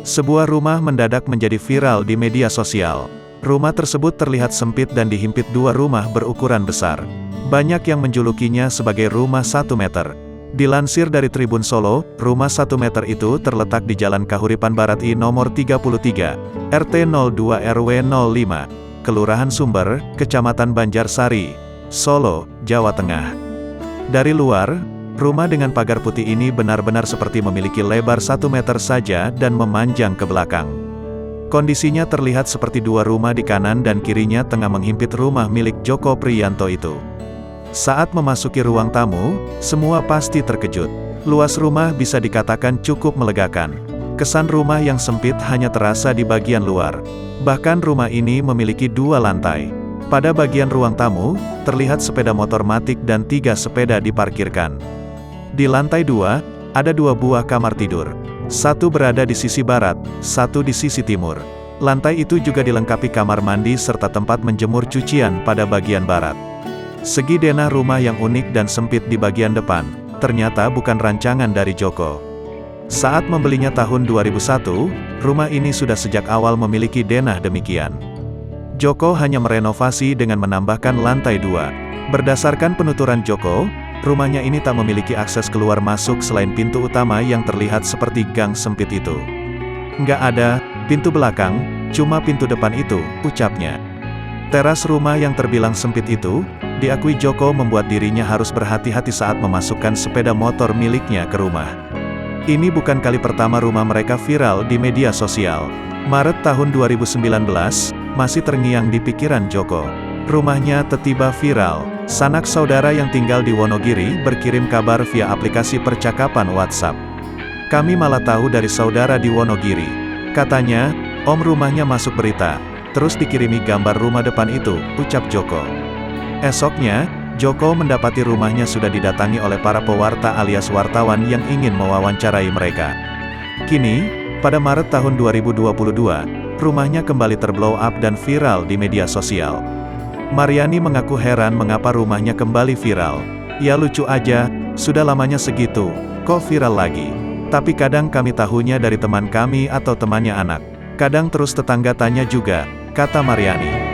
Sebuah rumah mendadak menjadi viral di media sosial. Rumah tersebut terlihat sempit dan dihimpit dua rumah berukuran besar. Banyak yang menjulukinya sebagai rumah 1 meter. Dilansir dari Tribun Solo, rumah 1 meter itu terletak di Jalan Kahuripan Barat I nomor 33, RT 02 RW 05, Kelurahan Sumber, Kecamatan Banjarsari, Solo, Jawa Tengah. Dari luar, rumah dengan pagar putih ini benar-benar seperti memiliki lebar 1 meter saja dan memanjang ke belakang. Kondisinya terlihat seperti dua rumah di kanan dan kirinya tengah menghimpit rumah milik Joko Priyanto itu. Saat memasuki ruang tamu, semua pasti terkejut. Luas rumah bisa dikatakan cukup melegakan. Kesan rumah yang sempit hanya terasa di bagian luar. Bahkan rumah ini memiliki 2 lantai. Pada bagian ruang tamu, terlihat sepeda motor matic dan 3 sepeda diparkirkan. Di lantai 2, ada 2 buah kamar tidur. Satu berada di sisi barat, satu di sisi timur. Lantai itu juga dilengkapi kamar mandi serta tempat menjemur cucian pada bagian barat. Segi denah rumah yang unik dan sempit di bagian depan, ternyata bukan rancangan dari Joko. Saat membelinya tahun 2001, rumah ini sudah sejak awal memiliki denah demikian. Joko hanya merenovasi dengan menambahkan lantai 2. Berdasarkan penuturan Joko, rumahnya ini tak memiliki akses keluar masuk selain pintu utama yang terlihat seperti gang sempit itu. Nggak ada pintu belakang, cuma pintu depan itu, ucapnya. Teras rumah yang terbilang sempit itu, diakui Joko membuat dirinya harus berhati-hati saat memasukkan sepeda motor miliknya ke rumah. Ini bukan kali pertama rumah mereka viral di media sosial. Maret tahun 2019, masih terngiang di pikiran Joko. Rumahnya tiba-tiba viral. Sanak saudara yang tinggal di Wonogiri berkirim kabar via aplikasi percakapan WhatsApp. Kami malah tahu dari saudara di Wonogiri. Katanya, om rumahnya masuk berita. Terus dikirimi gambar rumah depan itu, ucap Joko. Esoknya, Joko mendapati rumahnya sudah didatangi oleh para pewarta alias wartawan yang ingin mewawancarai mereka. Kini, pada Maret tahun 2022, rumahnya kembali terblow up dan viral di media sosial. Mariani mengaku heran mengapa rumahnya kembali viral. Ya lucu aja, sudah lamanya segitu, kok viral lagi. Tapi kadang kami tahunya dari teman kami atau temannya anak. Kadang terus tetangga tanya juga, kata Mariani.